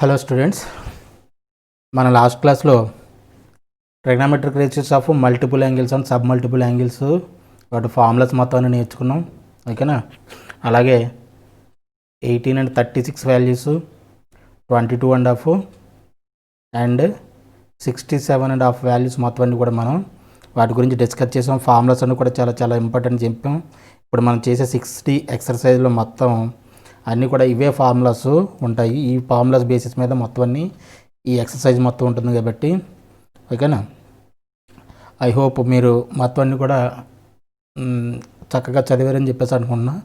Hello students, మన last క్లాస్లో trigonometric ratios of multiple angles and sub multiple angles వాటి formulas మొత్తాన్ని నేర్చుకున్నాం. ఓకేనా? అలాగే 18 అండ్ 36 వాల్యూస్, 22.5 అండ్ 67.5 వాల్యూస్ మొత్తం అన్ని కూడా మనం వాటి గురించి డిస్కస్ చేసాం. ఫార్ములాస్ అన్ని కూడా చాలా చాలా ఇంపార్టెంట్ చెప్పాం. ఇప్పుడు మనం చేసే 60 ఎక్సర్సైజ్లో మొత్తం అన్నీ కూడా ఇవే ఫార్ములాస్ ఉంటాయి. ఈ ఫార్ములాస్ బేసిస్ మీద మొత్తం అన్నీ ఈ ఎక్సర్సైజ్ మొత్తం ఉంటుంది కాబట్టి ఓకేనా. ఐ హోప్ మీరు మొత్తం అన్నీ కూడా చక్కగా చదివారని చెప్పేసి అనుకుంటున్నా.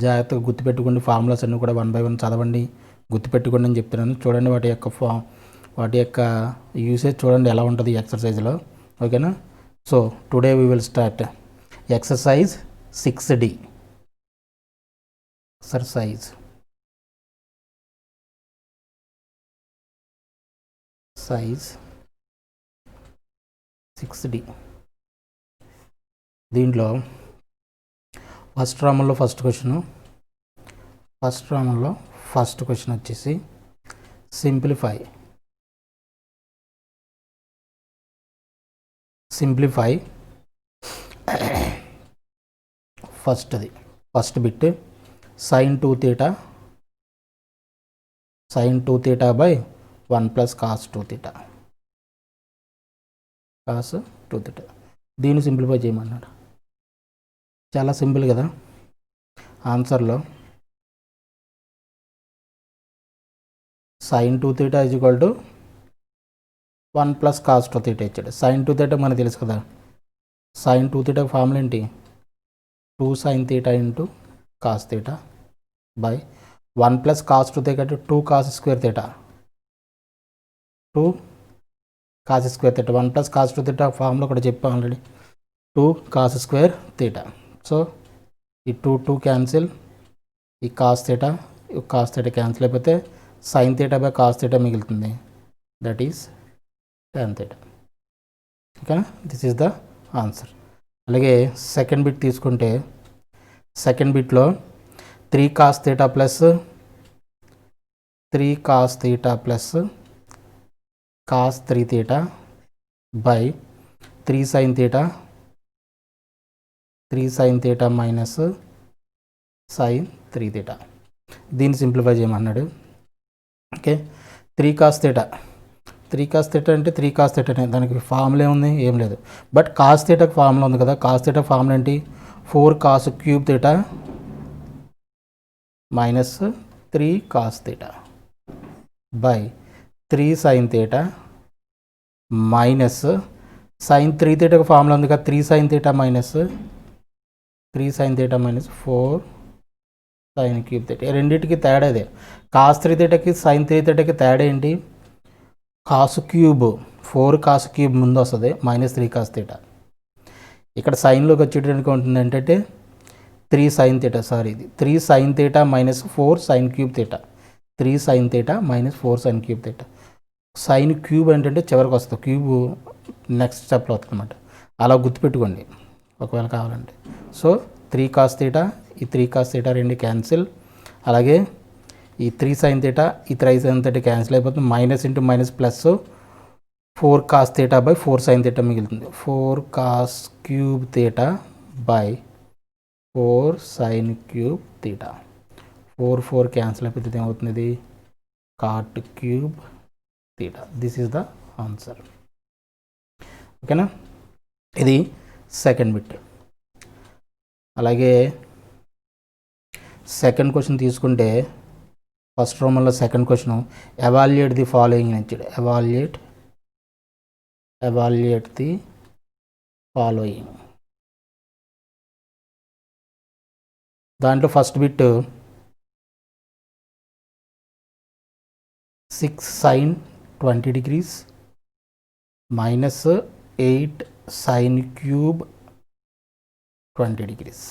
జాగ్రత్తగా గుర్తుపెట్టుకోండి. ఫార్ములాస్ అన్నీ కూడా 1 by 1 చదవండి, గుర్తుపెట్టుకోండి అని చెప్తున్నాను. చూడండి వాటి యొక్క యూసేజ్ చూడండి ఎలా ఉంటుంది ఈ ఎక్సర్సైజ్లో. ఓకేనా? So today we will start exercise 6D. exercise 6D. దీంట్లో ఫస్ట్ రామంలో ఫస్ట్ క్వశ్చన్ వచ్చేసి simplify first bit sin 2 theta by 1 plus cos 2 theta. దీన్ని సింప్లిఫై చేయమన్నాడు. చాలా సింపుల్ కదా. ఆన్సర్లో sin 2 theta is equal to 1 plus cos 2 theta ఇచ్చాడు. sin 2 theta మనకు తెలుసు కదా. sin 2 theta ఫార్ములా ఏంటి? 2 sin theta into cos theta by 1 plus cos 2 theta 2 cos square theta. 2 cos square theta 1 plus cos 2 theta formula కూడా చెప్పాం already. 2 cos square theta. So ఈ 2 cancel, ఈ cos theta cancel అయిపోతే sin theta by cos theta మిగులుతుంది. That is tan theta. ఓకేనా? This is the answer. అలాగే second bit తీసుకుంటే second బిట్లో 3 cos theta plus cos 3 theta by 3 sin theta minus sin 3 theta. దీన్ని simplify చేయమన్నాడు. Okay, 3 cos theta అంటే 3 cos theta దానికి formula ఏముంది? ఏం లేదు. బట్ cos thetaకి ఫార్ములా ఉంది కదా. cos theta ఫార్ములా ఏంటి? 4 cos cube theta minus 3 cos theta by 3 sin theta minus sin 3 theta formula ఉంది కదా. 3 sin theta minus 4 sin cube theta. రెండింటికి తేడా ఇదే. cos 3 thetaకి sin 3 thetaకి తేడా ఏంటి? cos క్యూబ్ 4 cos క్యూబ్ ముందు వస్తుంది, minus 3 cos theta. ఇక్కడ సైన్లోకి వచ్చేటట్టుగా ఉంటుంది ఏంటంటే 3 sin theta, ఇది 3 sin theta minus 4 sin cube theta. 3 sin theta minus 4 sin cube theta. Sine cube ఏంటంటే చివరికి వస్తుంది, క్యూబ్ నెక్స్ట్ స్టెప్లో వస్తుంది అనమాట. అలా గుర్తుపెట్టుకోండి ఒకవేళ కావాలంటే. సో 3 cos theta, ఈ 3 cos theta రెండు క్యాన్సిల్. అలాగే ఈ 3 sin theta, ఈ 3 sin theta క్యాన్సిల్ అయిపోతుంది. Minus into minus plus 4 cos theta by 4 sin theta మిగులుతుంది. 4 cos cube theta by 4 sin cube theta. 4 cancel అయిపోతుంది. ఏమవుతుంది? ఇది cot cube theta. This is the answer. ఓకేనా? ఇది సెకండ్ బిట్. అలాగే second question తీసుకుంటే first రోమన్లో second question evaluate the following ఇచ్చాడు. evaluate the following. దాంట్లో first bit 6 sin 20 degrees minus 8 sin cube 20 degrees.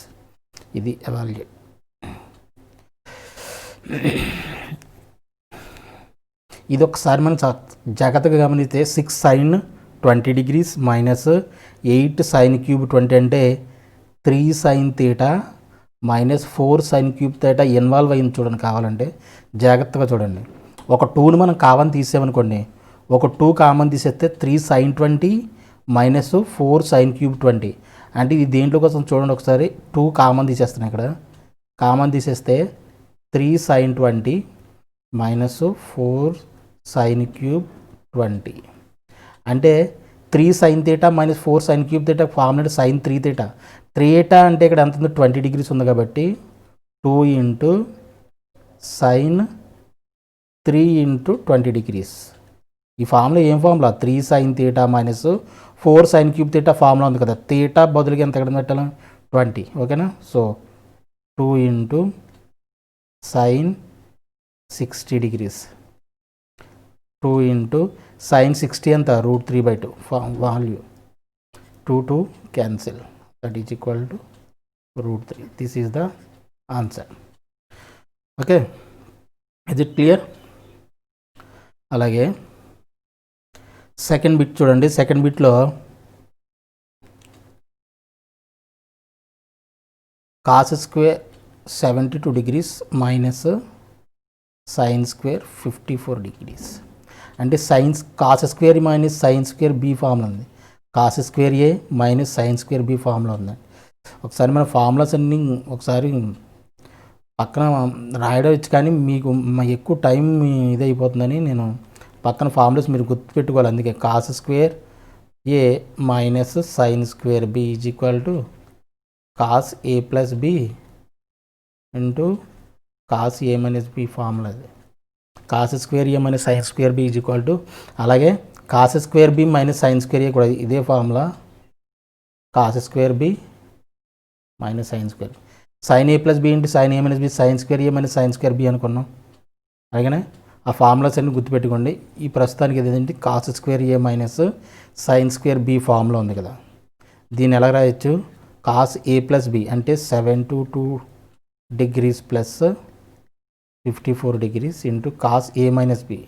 ఇది evaluate. ఇది ఒకసారి మనం జాగ్రత్తగా గమనిస్తే 6 sin 20 degrees minus 8 sin cube 20 అంటే 3 sin theta minus 4 sin cube theta involve అయింది చూడండి. కావాలంటే జాగ్రత్తగా చూడండి. ఒక 2ని మనం కామన్ తీసామనుకోండి, ఒక 2 కామన్ తీసేస్తే 3 sin 20 మైనస్ 4 sin క్యూబ్ 20. అంటే ఇది దేంట్లో కోసం చూడండి ఒకసారి. 2 కామన్ తీసేస్తున్నాయి ఇక్కడ. కామన్ తీసేస్తే 3 sin 20 మైనస్ 4 sin క్యూబ్ 20. అంటే 3 sin θ minus 4 sin cube θ formula sin 3θ. 3θ అంటే ఇక్కడ ఎంత ఉంది, 20 డిగ్రీస్ ఉంది కాబట్టి 2 ఇంటూ sin 3 ఇంటూ 20 డిగ్రీస్. ఈ ఫార్ములా ఏం formula, 3 sin θ minus 4 sin cube θ formula ఉంది కదా. θ బదులుగా ఎంత ఎక్కడ పెట్టాలి, 20. ఓకేనా. So 2 into sin 60 degrees. 2 into sin 60 ఎంత, √3/2 value. 2 cancel, that is equal to √3. This is the answer. Okay, is it clear? అలాగే సెకండ్ బిట్ చూడండి. సెకండ్ బిట్లో cos square 72 degrees minus sine square 54 degrees. అంటే cos square minus sine square B formula ఉంది. Cos square ఏ minus sine square B formula ఉంది. ఒకసారి మన formulas అన్నీ ఒకసారి పక్కన రాయడం వచ్చు, కానీ మీకు ఎక్కువ టైం ఇదైపోతుందని నేను పక్కన ఫార్ములాస్ మీరు గుర్తుపెట్టుకోవాలి. అందుకే cos square A minus sine square B is equal to cos A plus B into cos A minus B formula. అది cos square A minus sine square B is equal to, అలాగే cos square B minus sine square A కూడా ఇదే formula. Cos square B minus sine square, sine A plus B into sine A minus B, sine square A minus sine square B అనుకున్నాం. అలాగనే ఆ formulas అన్ని గుర్తుపెట్టుకోండి. ఈ ప్రస్తుతానికి ఏదంటే కాస్ స్క్వేర్ ఏ minus sine square B formula ఉంది కదా. దీన్ని ఎలా రాయొచ్చు, కాస్ ఏ ప్లస్ బి అంటే 72 degrees plus 54 degrees into cos A minus B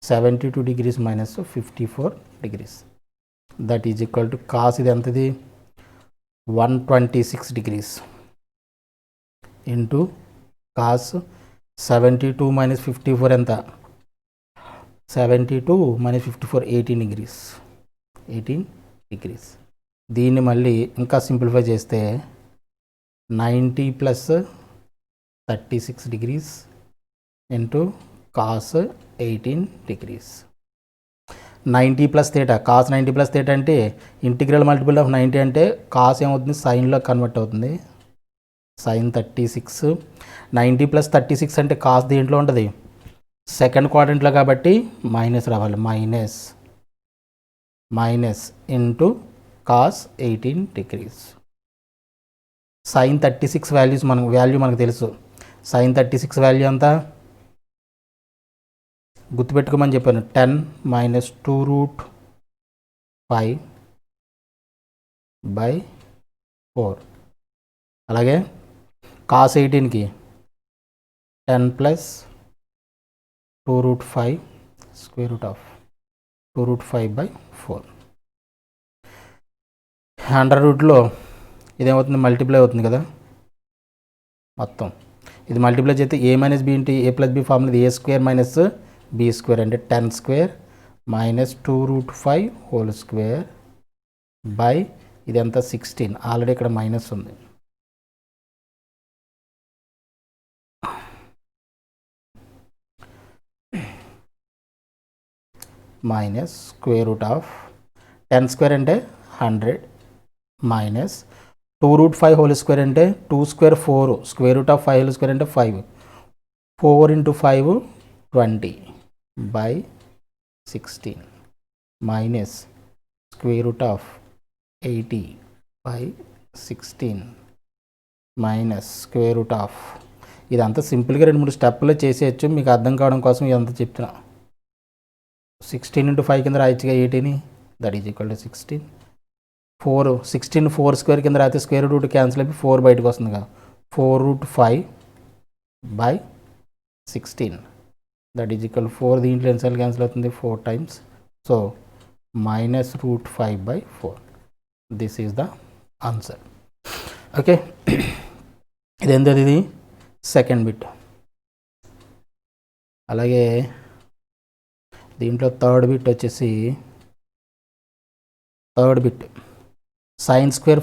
72 degrees minus 54 degrees. That is equal to cos ఇది ఎంతది 126 డిగ్రీస్ ఇంటూ కాస్ 72 మైనస్ 54 ఎంత, 72 minus 54 18 degrees. 18 degrees. దీన్ని మళ్ళీ ఇంకా సింప్లిఫై చేస్తే 90 plus 36 degrees into cos 18 degrees. 90 plus theta, cos 90 plus theta అంటే integral multiple of 90 అంటే cos ఏమవుతుంది, సైన్లో కన్వర్ట్ అవుతుంది. సైన్ 36. 90 ప్లస్ 36 అంటే కాస్ దేంట్లో ఉంటుంది, సెకండ్ క్వాడ్రంట్లో కాబట్టి మైనస్ రావాలి. Minus into cos 18 degrees. Sine 36 value మనకు తెలుసు. సైన్ 36 వాల్యూ అంతా గుర్తుపెట్టుకోమని చెప్పాను, 10 మైనస్ 2√5/4. అలాగే కాస్ 18కి 10 plus 2√5 square root of 2√5/4. Under రూట్లో ఇదేమవుతుంది, మల్టిప్లై అవుతుంది కదా మొత్తం. ఇది మల్టిప్లై చేస్తే A minus B into A plus B formula A square minus B square అంటే 10 square minus 2√5 whole square by ఇదంతా 16. ఆల్రెడీ ఇక్కడ మైనస్ ఉంది. Minus square root of 10 square అంటే 100 మైనస్ 2√5 హోల్ స్క్వేర్ అంటే 2 square 4, square root of 5 whole square అంటే 5. 4 into 5 20 by 16 minus square root of 80 by 16 minus square root of. ఇదంతా సింపుల్గా 2-3 స్టెప్లో చేసేయచ్చు, మీకు అర్థం కావడం కోసం ఇదంతా చెప్తున్నా. 16 ఇంటూ 5 కింద రాయొచ్చుగా 80ని, that is equal to 16. 16 4 square కింద రాస్తే స్క్వేర్ రూట్ క్యాన్సిల్ అయిపోయి 4 బయటకు వస్తుంది కదా. 4√5/16 దట్ ఈజ్ ఈక్వల్ 4. దీంట్లో ఎన్నిసార్లు క్యాన్సిల్ అవుతుంది, 4 times. So minus √5/4. This is the answer. Okay, ఇదేంటది, ఇది సెకండ్ బిట్. అలాగే దీంట్లో థర్డ్ బిట్ వచ్చేసి sine square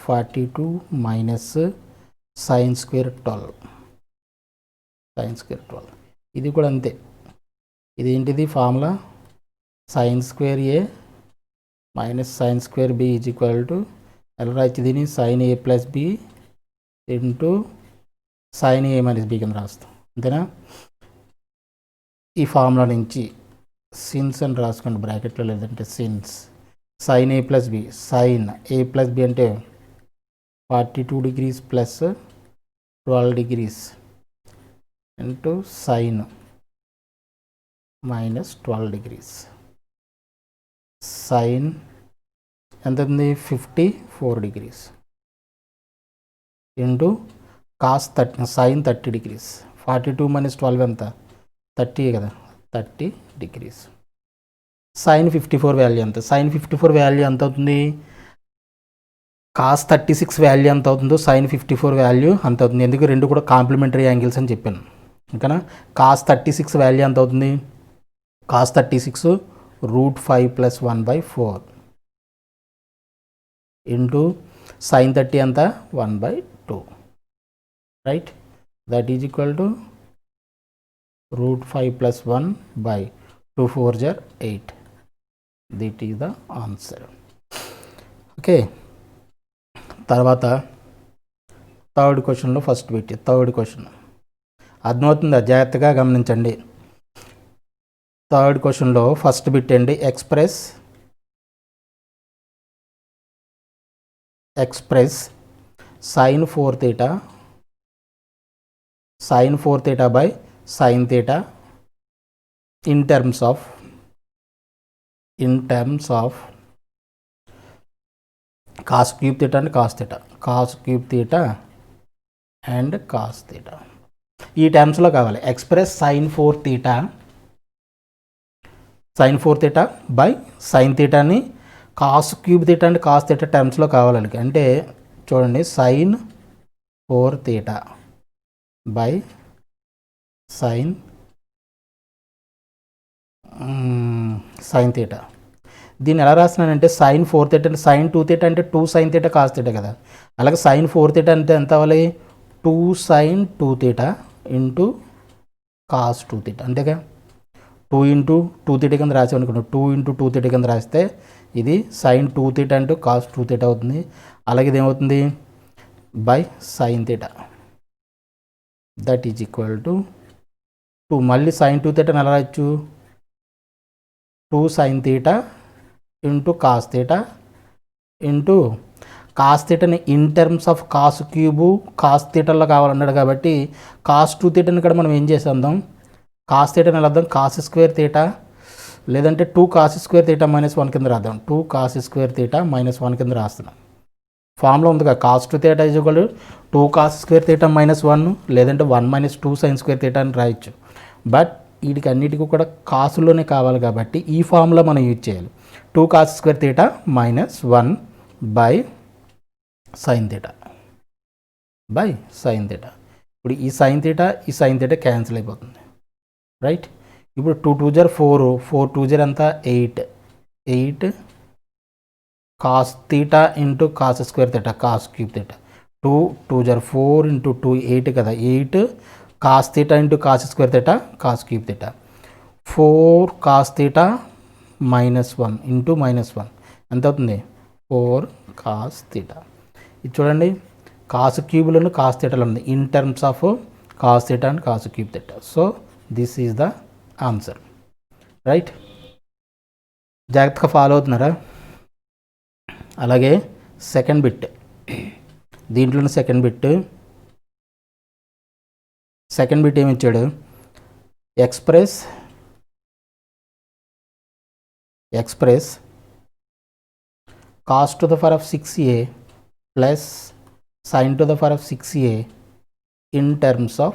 42 minus sine square 12 ఇది కూడా అంతే. ఇది ఏంటిది formula? Sine square A minus sine square B is equal to ఎలా రాయచ్చు దీన్ని? Sine A plus B into sine A minus B కింద రాస్తాం, అంతేనా? ఈ ఫార్ములా నుంచి సిన్స్ అని రాసుకోండి బ్రాకెట్లో, లేదంటే since sine A plus B. Sine A plus B అంటే 42 degrees plus 12 degrees into sine minus 12 degrees. Sine ఎంత ఉంది? 54 degrees into cos 30 sine 30 degrees. 42 minus 12 ఎంత? 30 కదా, 30 డిగ్రీస్. సైన్ 54 వాల్యూ ఎంత? సైన్ 54 వాల్యూ ఎంత అవుతుంది? కాస్ 36 వాల్యూ ఎంత అవుతుందో సైన్ 54 వాల్యూ అంత అవుతుంది. ఎందుకు? రెండు కూడా కాంప్లిమెంటరీ యాంగిల్స్ అని చెప్పాను, ఓకేనా? కాస్ 36 వాల్యూ ఎంత అవుతుంది? కాస్ 36 √5 + 1/4 ఇంటూ సైన్ 30 ఎంత? 1/2, right? That is equal to √5 + 1/2 4 = 8. This is the answer. Okay, తర్వాత థర్డ్ క్వశ్చన్లో ఫస్ట్ బిట్. థర్డ్ క్వశ్చన్ అర్థమవుతుందా? జాగ్రత్తగా గమనించండి. థర్డ్ క్వశ్చన్లో ఫస్ట్ బిట్ అండి, express sin 4 theta by sin theta in terms of cos cube theta and cos theta, cos cube theta and cos theta. ఈ టర్మ్స్లో కావాలి. Express sin 4 theta by sin thetaని cos cube theta and cos theta టర్మ్స్లో కావాలి. అంటే చూడండి, sin 4 theta by sin theta. దీన్ని ఎలా రాస్తున్నానంటే sin 4 theta అంటే sin 2 theta అంటే 2 sin theta cos theta కదా. అలాగే sin 4 theta అంటే ఎంత అవ్వాలి? 2 sin 2 theta into cos 2 theta, అంతేగా? 2 ఇంటూ 2 theta కింద రాసామనుకున్నాం. 2 ఇంటూ 2 theta కింద రాస్తే ఇది sin 2 theta into cos 2 theta అవుతుంది. అలాగే ఇది ఏమవుతుంది? By sin theta. That is equal to 2. మళ్ళీ sin 2 theta ఎలా రాయొచ్చు? 2 sin theta into cos theta into cos thetaని in terms of cos cube cos thetaలో కావాలన్నాడు కాబట్టి cos 2 thetaని ఇక్కడ మనం ఏం చేసేద్దాం? cos thetaని ఎలా వద్దాం? cos square theta లేదంటే 2 cos square theta -1 కింద రాద్దాం. 2 cos square theta -1 కింద రాస్తున్నాం. ఫార్ములా ఉందిగా, cos 2 theta is equal to 2 cos square theta -1 లేదంటే 1 - 2 sin square theta అని రాయొచ్చు. బట్ వీటికి అన్నిటికీ కూడా కాసులోనే కావాలి కాబట్టి ఈ ఫార్ములా మనం యూజ్ చేయాలి. 2 cos square theta -1 by sin theta by sin theta. ఇప్పుడు ఈ sin theta క్యాన్సిల్ అయిపోతుంది, రైట్? ఇప్పుడు 2 2 = 4, 4 2 = ఎంత? 8 cos theta into cos square theta cos cube theta. 2 2 = 4 into 2 8 కదా, 8 cos theta into cos square theta cos cube theta. 4 cos theta -1 into -1 ఎంత అవుతుంది? 4 cos theta. ఇది చూడండి, cos క్యూబ్లను cos thetaలో ఉంది in terms of cos theta and cos cube theta. So this is the answer, right? జాగ్రత్తగా follow అవుతున్నారా? అలాగే second bit, దీంట్లోనే second bit ఏమి ఇచ్చాడు? Express cos to the power of 6a plus sin to the power of 6a in terms of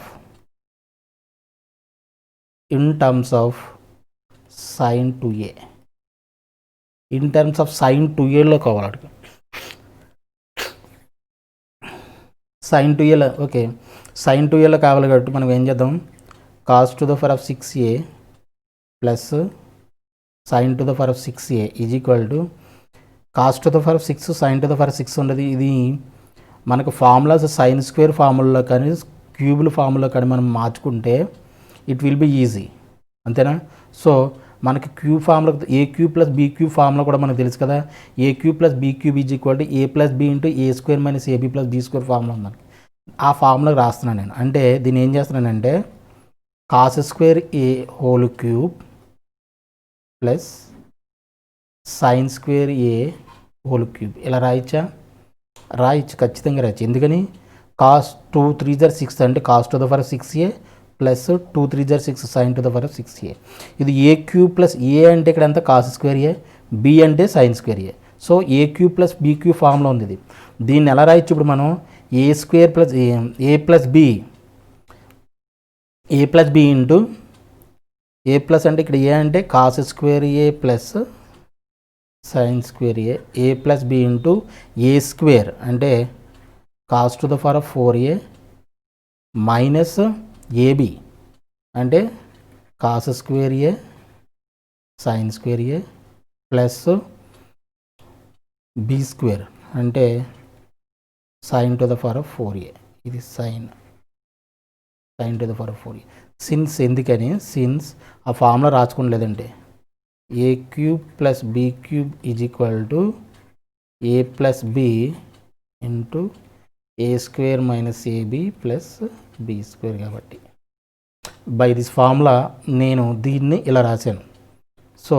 sin 2a. In terms of sin 2a లో కావాలి. Sign 2a okay, sign 2a కావాలి కాబట్టి మనం ఏం చేద్దాం, cos to the power of 6a plus sine to the power of 6a is equal to cos to the power of 6 sine to the power 6 ఉండదు. ఇది మనకు ఫార్ములాస్ సైన్ స్క్వేర్ ఫార్ములాలో కానీ క్యూబుల formula కానీ మనం మార్చుకుంటే ఇట్ విల్ బి ఈజీ, అంతేనా. So మనకి cube formula A cube plus B cube formula కూడా మనకు తెలుసు కదా, A cube plus B cube is equal to A plus B into A square minus AB plus be square formula ఉంది. ఆ formula రాస్తున్నాను నేను. అంటే దీన్ని ఏం చేస్తున్నానంటే కాస్ స్క్వేర్ ఏ whole cube plus sine square ఏ హోల్ క్యూబ్ ఇలా రాయొచ్చు ఖచ్చితంగా రాయొచ్చు. ఎందుకని కాస్ 2 3 6 అంటే cos to the power 6a plus 2 3 6 sine to the power 6a. ఇది ఏ క్యూబ్ ప్లస్ ఏ అంటే ఇక్కడ ఎంత కాస్ స్క్వేర్ ఏ, బి అంటే sine square A. So A cube plus B cube formula ఉంది ఇది. దీన్ని ఎలా రాయొచ్చు ఇప్పుడు మనం, A square plus A plus B into A plus అంటే ఇక్కడ ఏ అంటే cos square A plus sine square A plus B into A square అంటే cos to the power of 4a minus AB అంటే కాస్ స్క్వేర్ ఏ sine square ఏ plus B square అంటే sine to the power of 4a. ఇది sine to the power of 4a. Since ఎందుకని, since ఆ formula రాసుకునలేదంటే A cube plus B cube is equal to A plus B into A square minus AB plus B square. కాబట్టి by this formula నేను దీన్ని ఇలా రాశాను. So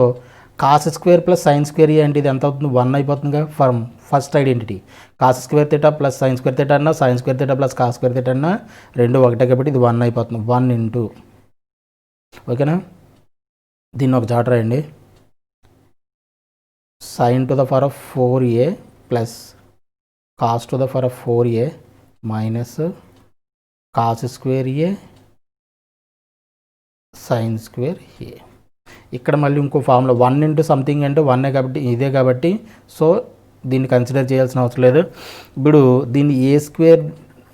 cos square plus sine square అంటే ఇది ఎంత అవుతుంది, 1 అయిపోతుందిగా. From first identity cos square theta plus sine square theta అన్నా sine square theta plus cos square theta అన్నా రెండు ఒకటే కాబట్టి ఇది 1 అయిపోతుంది. 1 ఇంటూ ఓకేనా. దీన్ని ఒక చాట రాయండి, sine to the power of 4a plus cos to the power of 4a minus cos square A sine square ఏ. ఇక్కడ మళ్ళీ ఇంకో ఫార్ములా 1 ఇంటూ సంథింగ్ అంటే 1 కాబట్టి ఇదే కాబట్టి సో దీన్ని కన్సిడర్ చేయాల్సిన అవసరం లేదు. ఇప్పుడు దీన్ని ఏ స్క్వేర్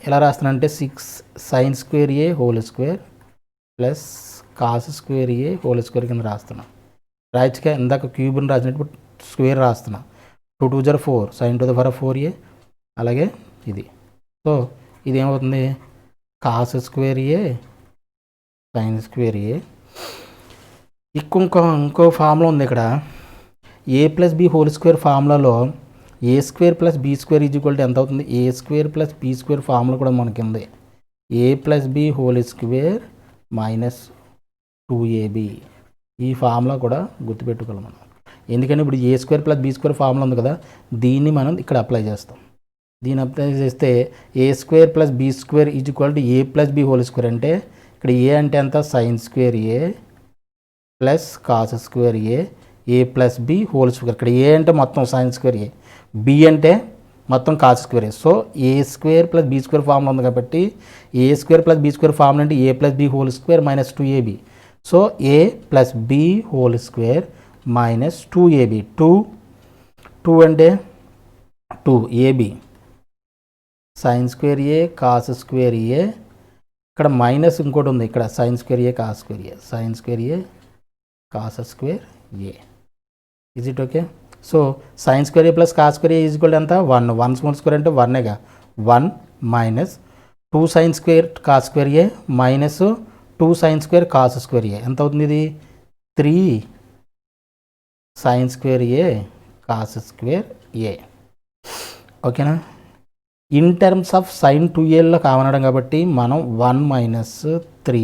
ఎలా రాస్తానంటే 6 సైన్ స్క్వేర్ ఏ whole square plus cos square ఏ హోల్ స్క్వేర్ కింద రాస్తున్నాను. రాయచ్చుగా ఇందాక క్యూబ్ని రాసినట్టు స్క్వేర్ రాస్తున్నా. 2 2 4 sine to the power of 4a అలాగే ఇది. సో ఇది ఏమవుతుంది, cos square A sine square a. ఇంకో ఫార్ములా ఉంది ఇక్కడ, a plus b whole square ఫార్ములాలో a square plus be square is equal to ఎంత అవుతుంది, a square plus be square formula కూడా మనకి ఉంది. A plus b whole square minus 2ab. ఈ ఫార్ములా కూడా గుర్తుపెట్టుకోవాలి మనం. ఎందుకంటే ఇప్పుడు a square plus be square formula ఉంది కదా, దీన్ని మనం ఇక్కడ అప్లై చేస్తాం. దీన్ని అప్లై చేస్తే a square plus be square is equal to A plus b whole square అంటే ఇక్కడ ఏ అంటే ఎంత సైన్ స్క్వేర్ ఏ ప్లస్ కాస్ స్క్వేర్ ఏ ప్లస్ బి హోల్ స్క్వేర్. ఇక్కడ ఏ అంటే మొత్తం సైన్ స్క్వేర్ ఏ, బి అంటే మొత్తం cos square A. So a square plus be square formula ఉంది కాబట్టి a square plus be square formula అంటే a plus b whole square minus 2ab. So a plus b whole square minus 2ab. 2 అంటే 2ab sine square a cos square ఏ. ఇక్కడ minus ఇంకోటి ఉంది, ఇక్కడ sine square a cos square A, sine square a cos square a. Is it okay. So sine square A plus cos square a is equal ఎంత 1. 1 small square అంటే 1గా 1 minus 2 sine square cos square A minus 2 sine square cos square a ఎంత అవుతుంది, ఇది 3 sine square a cos square a. ఓకేనా. In terms of sine 2aలో కావనడం కాబట్టి మనం 1 మైనస్ 3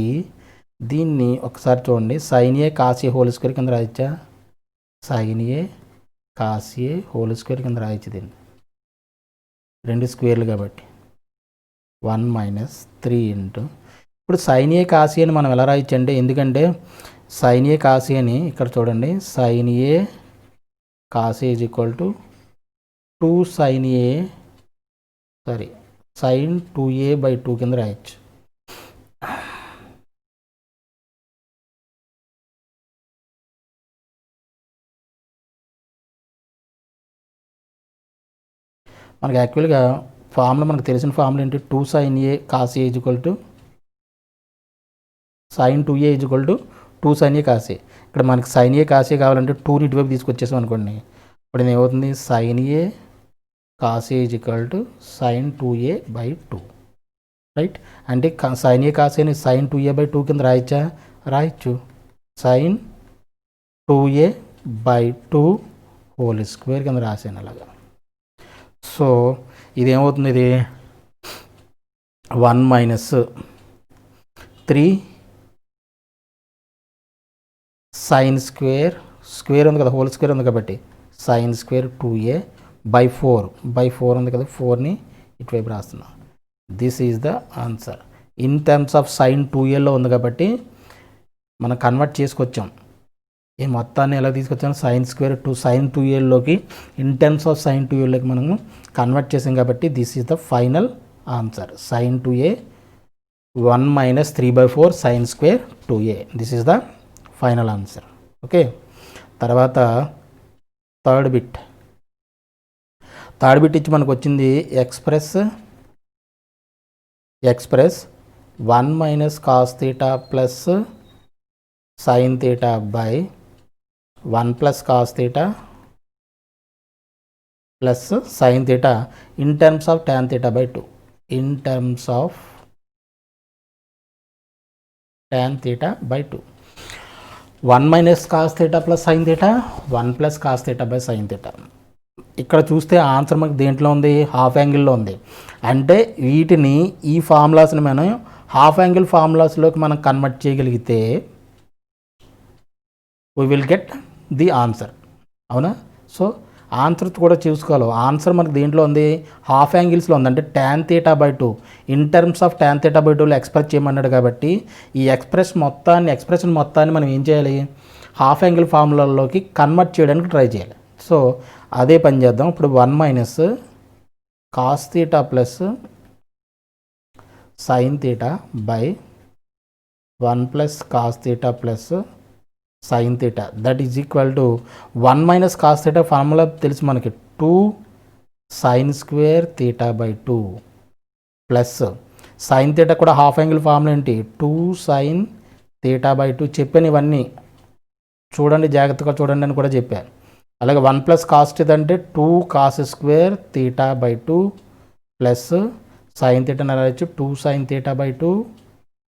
దీన్ని ఒకసారి చూడండి, sine A cos a whole square కింద రాయొచ్చా, sine A cos a whole square కింద రాయొచ్చు. దీన్ని రెండు స్క్వేర్లు కాబట్టి 1 మైనస్ 3 ఇంటూ ఇప్పుడు సైన్ ఏ కాస్ ఏ అని మనం ఎలా రాయొచ్చు అంటే, ఎందుకంటే సైన్ ఏ కాస్ ఏ అని ఇక్కడ చూడండి, sine A cos A is equal to 2 sine A sine 2a/2 కింద రాయొచ్చు. మనకి యాక్చువల్గా ఫార్ములా మనకు తెలిసిన ఫార్ములా ఏంటి, 2 sin a cos a equal to sin 2a equal to 2 sin a cos a. ఇక్కడ మనకి sin a cos a కావాలంటే 2ని ఇటువైపు తీసుకొచ్చేసాం అనుకోండి, ఇప్పుడు ఇది ఏమవుతుంది, sin a cos a equal to sin 2a by 2, right. అంటే sin a cos a ని sin 2a బై 2 కింద రాయొచ్చు, sin 2a by 2 whole square కింద రాసాను అలాగా. సో ఇదేమవుతుంది, ఇది 1 మైనస్ 3 సైన్ స్క్వేర్ ఉంది కదా, హోల్ స్క్వేర్ ఉంది కాబట్టి సైన్ స్క్వేర్ 2a బై 4 ఉంది కదా, 4ని ఇటువైపు రాస్తున్నాం. This is the answer. In terms of sine 2aలో ఉంది కాబట్టి మనం కన్వర్ట్ చేసుకొచ్చాం. ఈ మొత్తాన్ని ఎలా తీసుకొచ్చాం, సైన్ స్క్వేర్ టు సైన్ 2aలోకి ఇన్ టర్మ్స్ ఆఫ్ సైన్ 2aలోకి మనము కన్వర్ట్ చేసాం కాబట్టి this is the final answer. Sine 2a 1 minus 3/4 sine square 2a, this is the final answer. Okay, తర్వాత థర్డ్ బిట్ ఇచ్చి మనకు వచ్చింది express 1 minus cos theta plus sine theta by 1 plus cos theta plus sine theta in terms of tan theta by 2, in terms of tan theta by 2. 1 minus cos theta plus sine theta, 1 plus cos theta by sine theta. ఇక్కడ చూస్తే answer మనకి దేంట్లో ఉంది, half యాంగిల్లో ఉంది. అంటే వీటిని ఈ ఫార్ములాస్ని మనం హాఫ్ యాంగిల్ ఫార్ములాస్లోకి మనం కన్వర్ట్ చేయగలిగితే we will get the answer, అవునా. సో ఆన్సర్ కూడా చూసుకోవాలి. ఆన్సర్ మనకి దేంట్లో ఉంది, హాఫ్ యాంగిల్స్లో ఉంది. అంటే tan theta by 2 in terms of tan theta by 2లో ఎక్స్ప్రెస్ చేయమన్నాడు కాబట్టి ఈ ఎక్స్ప్రెషన్ మొత్తాన్ని మనం ఏం చేయాలి, హాఫ్ యాంగిల్ ఫార్ములాలోకి కన్వర్ట్ చేయడానికి ట్రై చేయాలి. సో అదే పని చేద్దాం. ఇప్పుడు 1 minus cos theta plus sine theta by 1 plus cos theta plus sine theta that is equal to 1 minus cos theta formula తెలుసు మనకి, 2 sine square theta by 2 plus sine theta కూడా half angle formula ఏంటి, 2 sign theta by 2. చెప్పాను ఇవన్నీ చూడండి, జాగ్రత్తగా చూడండి అని కూడా చెప్పాను. అలాగే 1 ప్లస్ కాస్ థీటా అంటే 2 cos square theta by 2 plus sine theta రాయొచ్చు 2 sign theta by 2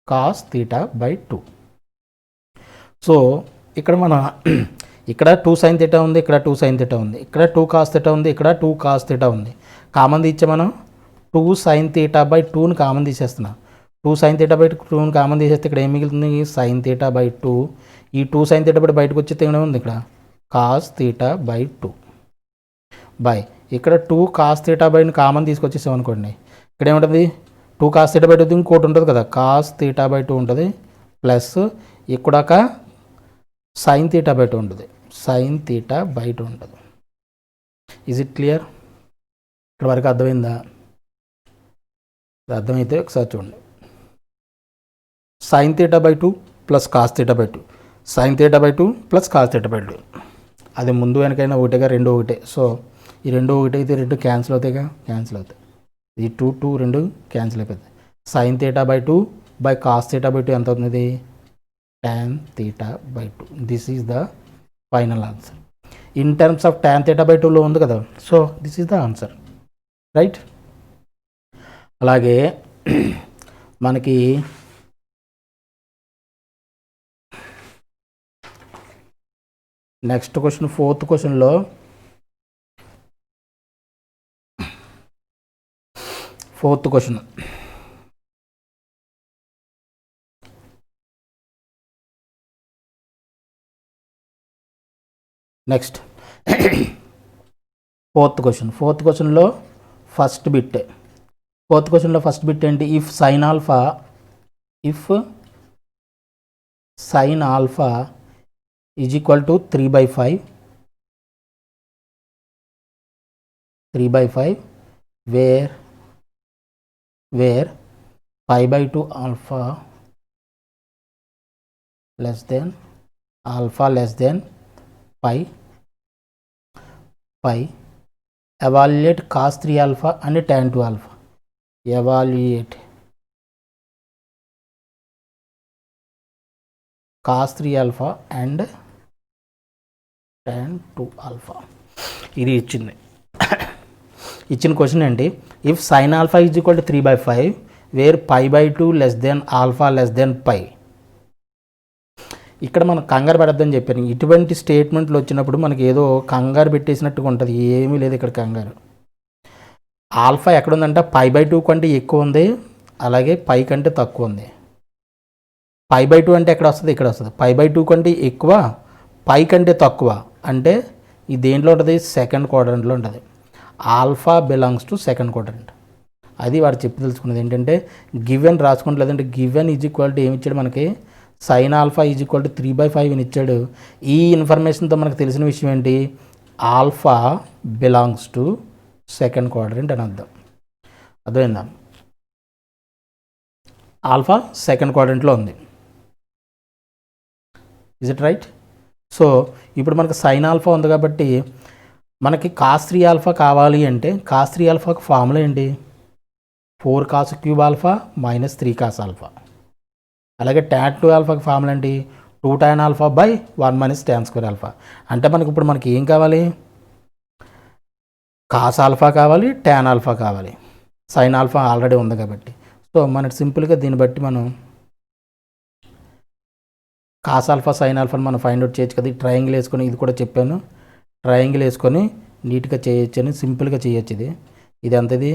cos theta by 2. So ఇక్కడ మన ఇక్కడ 2 సైన్ థీటా ఉంది, ఇక్కడ 2 సైన్ థీటా ఉంది, ఇక్కడ 2 కాస్ థీటా ఉంది, ఇక్కడ 2 కాస్ థీటా ఉంది. కామన్ తీచ్చే మనం 2 సైన్ థీటా బై 2ని కామన్ తీసేస్తున్నాం. 2 సైన్ థీటా బై 2ని కామన్ తీసేస్తే ఇక్కడ ఏం మిగులుతుంది, సైన్ థీటా బై 2. ఈ 2 సైన్ థీటా బై బయటకు వచ్చేస్తే ఏమైనా ఇక్కడ కాస్ థీటా బై 2 బై ఇక్కడ 2 కాస్ థీటా బైని కామన్ తీసుకొచ్చేసాం అనుకోండి, ఇక్కడ ఏముంటుంది 2 కాస్ థీటా బై 2 ఇంకోటి ఉంటుంది కదా, కాస్ థీటా బై 2 ఉంటుంది ప్లస్ ఇక్కడ ఒక సైన్ థీటా బై 2 ఉంటుంది, సైన్ థీటా బై 2 ఉంటుంది. Is it clear? ఇక్కడ వరకు అర్థమైందా? అర్థమైతే ఒకసారి చూడండి. Sign theta by 2 plus cos theta by 2, sign theta by 2 plus cos theta by 2. అది ముందు వెనకైనా ఒకటేగా, రెండు ఒకటే. సో ఈ రెండు ఒకటి అయితే రెండు క్యాన్సిల్ అవుతాయిగా, క్యాన్సిల్ అవుతాయి. ఈ 2 రెండు క్యాన్సిల్ అయిపోతాయి. Sine theta by 2 by cos theta by 2 ఎంత అవుతుంది, tan theta by 2. This is the final answer. In terms of tan theta by 2లో ఉంది కదా, so this is the answer, right. అలాగే మనకి నెక్స్ట్ క్వశ్చన్, ఫోర్త్ క్వశ్చన్లో next fourth క్వశ్చన్లో first bit ఏంటి, if sine alpha is equal to 3/5 where 5/2 alpha less than pi, evaluate cos 3 alpha and tan 2 alpha. Evaluate cos 3 alpha and tan 2 alpha. ఇది ఇచ్చిన question ఏంటి, if sine alpha is equal to 3/5 where π/2 less than alpha less than π. ఇక్కడ మనం కంగారు పెడద్దని చెప్పాను. ఇటువంటి స్టేట్మెంట్లు వచ్చినప్పుడు మనకి ఏదో కంగారు పెట్టేసినట్టుగా ఉంటుంది, ఏమీ లేదు ఇక్కడ కంగారు. ఆల్ఫా ఎక్కడుందంటే π/2 కంటే ఎక్కువ ఉంది, అలాగే π కంటే తక్కువ ఉంది. π/2 అంటే ఎక్కడ వస్తుంది, ఇక్కడ వస్తుంది. π/2 కంటే ఎక్కువ, π కంటే తక్కువ అంటే ఇది దేంట్లో ఉంటుంది, సెకండ్ క్వాడ్రంట్లో ఉంటుంది. Alpha belongs to second quadrant. అది వాడు చెప్పి తెలుసుకున్నది ఏంటంటే గివెన్ రాసుకుంటే, లేదంటే గివెన్ ఈజ్ ఈక్వల్ టు ఏమి ఇచ్చాడు మనకి, sine alpha is equal to 3/5 అని ఇచ్చాడు. ఈ ఇన్ఫర్మేషన్తో మనకు తెలిసిన విషయం ఏంటి, alpha belongs to second quadrant అని అర్థం. అర్థమైందా, ఆల్ఫా సెకండ్ క్వాడ్రంట్లో ఉంది. Is it right? సో ఇప్పుడు మనకు సైన్ ఆల్ఫా ఉంది కాబట్టి మనకి cos 3 ఆల్ఫా కావాలి అంటే cos 3 ఆల్ఫాకి ఫార్ములా ఏంటి, 4 cos cube alpha minus 3 cos alpha. అలాగే tan 2 ఆల్ఫాకి ఫార్ములా ఏంటి, 2 tan alpha by 1 minus tan square alpha. అంటే మనకి ఏం కావాలి, cos ఆల్ఫా కావాలి, tan ఆల్ఫా కావాలి. సైన్ ఆల్ఫా ఆల్రెడీ ఉంది కాబట్టి సో మనకి సింపుల్గా దీన్ని బట్టి మనం కాస్ ఆల్ఫా సైన్ ఆల్ఫాని మనం ఫైండ్ అవుట్ చేయొచ్చు కదా. ట్రయాంగిల్ వేసుకొని, ఇది కూడా చెప్పాను, ట్రయాంగిల్ వేసుకొని నీట్గా చేయొచ్చు అని, సింపుల్గా చేయొచ్చు. ఇది అంతది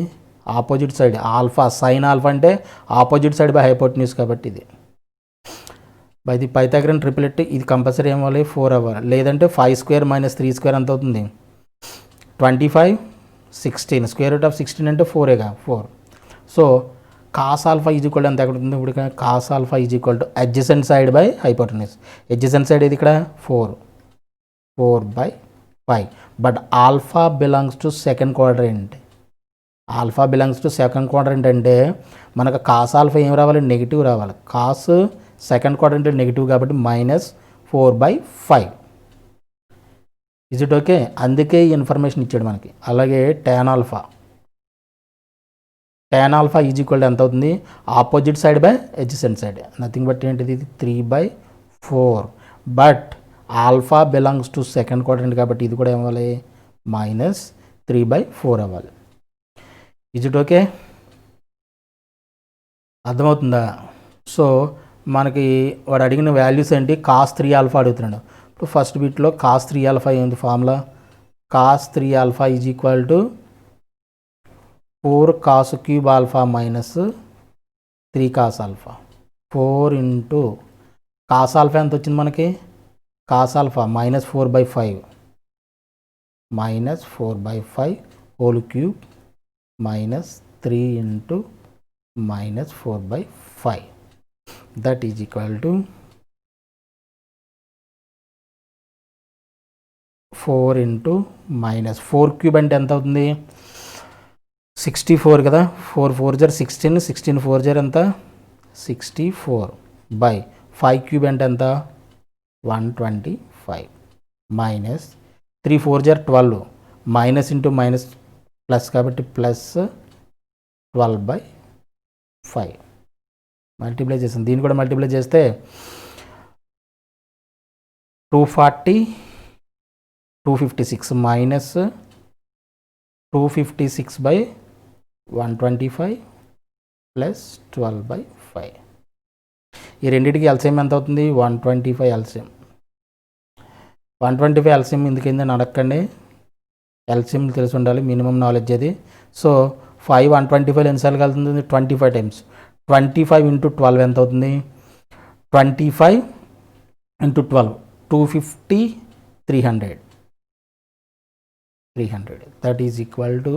opposite side, alpha sine alpha అంటే ఆపోజిట్ సైడ్ బై హైపోటెన్యూస్ కాబట్టి ఇది బై ది పైథాగరన్ ట్రిపులెట్. ఇది కంపల్సరీ ఏమవ్వాలి, 4 అవ్వాలి. లేదంటే 5² మైనస్ 3² ఎంత అవుతుంది, 25, 16. స్క్వేర్ రూట్ ఆఫ్ 16 అంటే 4ఏగా, 4. So cos alpha is equal ఎంత ఎక్కడ ఉంటుంది ఇప్పుడు, cos alpha is equal to adjacent side by hypotenuse. Adjacent side ఇది ఇక్కడ 4/5. But alpha belongs to second quadrant. Alpha belongs to second quadrant అంటే మనకు కాస్ ఆల్ఫా ఏం రావాలి, నెగిటివ్ రావాలి. కాస్ సెకండ్ క్వాడ్రంట్ నెగిటివ్ కాబట్టి -4/5. Is it okay? అందుకే ఈ ఇన్ఫర్మేషన్ ఇచ్చాడు మనకి. అలాగే tan ఆల్ఫా ఈజ్ ఈక్వల్ ఎంత అవుతుంది, opposite side by adjacent side. Nothing but ఏంటిది, 3/4. But alpha belongs to second quadrant కాబట్టి ఇది కూడా ఏమవ్వాలి, -3/4 అవ్వాలి. Is it okay? అర్థమవుతుందా? సో మనకి వాడు అడిగిన వాల్యూస్ ఏంటి, cos 3 ఆల్ఫా అడుగుతున్నాడు. ఇప్పుడు ఫస్ట్ బిట్లో cos 3 ఆల్ఫా ఏంటి formula, cos 3 alpha is equal to 4 cos cube alpha minus 3 cos alpha. 4 into cos alpha ఎంత వచ్చింది మనకి, cos alpha -4/5 whole cube minus 3 into -4/5 that is equal to 4 into -4 cube అంటే ఎంత అవుతుంది, 64 కదా. 4 4 జర్ 16, 16 4 జర్ ఎంత 64 బై 5 క్యూబ్ అంటే ఎంత 125 minus 3 4 జర్ 12, minus into minus plus కాబట్టి ప్లస్ 12/5 మల్టిప్లై చేస్తాం. దీన్ని కూడా మల్టిప్లై చేస్తే 240, 256 మైనస్ 256/125 ప్లస్ 12/5. ఈ రెండింటికి ఎల్సిఎం ఎంత అవుతుంది, 125 ఎల్సిఎం. 125 ఎల్సిఎం ఎందుకైందని అడగండి, ఎల్సిఎం తెలిసి ఉండాలి, మినిమం నాలెడ్జ్ అది. సో 5 125 ఎన్నిసార్లు కలుగుతుంది, 25 టైమ్స్. 25 ఇంటూ 12 ఎంత అవుతుంది, 25 into 12 250, 300 that is equal to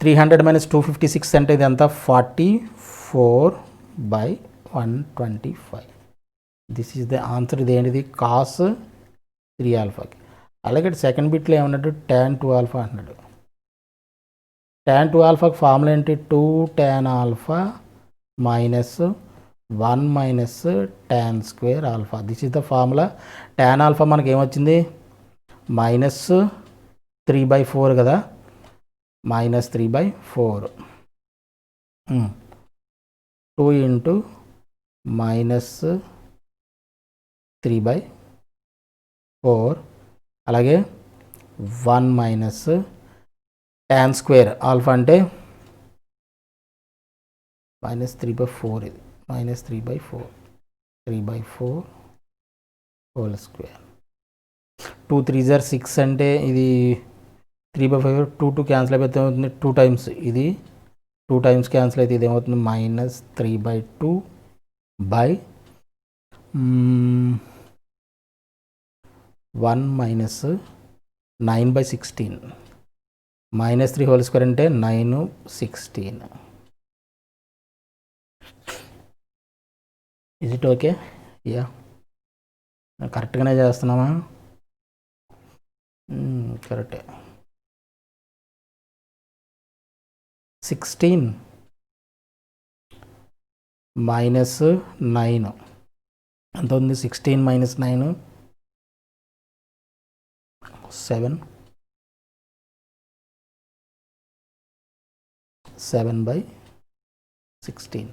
300 minus 256 అంటే ఇది ఎంత 44/125. This is the answer. ఇది ఏంటిది, కాస్ 3 ఆల్ఫాకి. అలాగే సెకండ్ బిట్లో ఏమన్నాడు, tan 2 ఆల్ఫా అన్నాడు. tan 2 ఆల్ఫాకి ఫార్ములా ఏంటి, 2 tan alpha minus 1 minus tan square alpha. This is the formula. tan alpha మనకి ఏమొచ్చింది, -3/4 కదా. మైనస్ 3/4 2 ఇంటూ మైనస్ 3/4 అలాగే 1 మైనస్ tan స్క్వేర్ ఆల్ఫా అంటే మైనస్ 3/4 ఇది మైనస్ 3/4 హోల్ స్క్వేర్ 2 3 జార్ 6 అంటే ఇది 3/5 2 క్యాన్సిల్ అయిపోతే ఏమవుతుంది 2 టైమ్స్ ఇది 2 టైమ్స్ క్యాన్సిల్ అయితే ఇది ఏమవుతుంది minus 3/2 by 1 minus 9/16 minus 3 whole square అంటే 9/16 ఇజ్ ఇట్ ఓకే యా కరెక్ట్గానే చేస్తున్నామా కరెక్టే 16 మైనస్ 9 ఎంత ఉంది 16 మైనస్ 9 7 7/16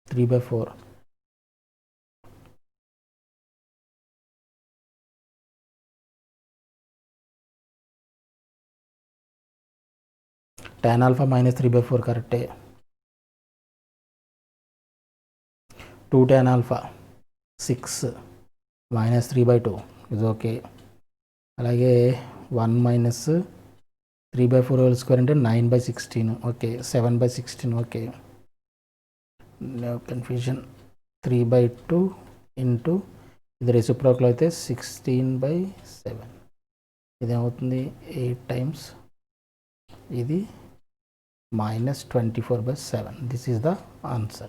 3/4 tan alpha minus 3/4 కరెక్టే 2 tan alpha 6 minus 3/2 is okay అలాగే 1 మైనస్ 3/4 హోల్ స్క్వేర్ అంటే 9/16 ఓకే 7/16 ఓకే నో కన్ఫ్యూజన్ 3/2 ఇంటూ ఇది రెసిప్రోకల్ అయితే 16/7 ఇదేమవుతుంది 8 టైమ్స్ ఇది minus 24/7 this is the answer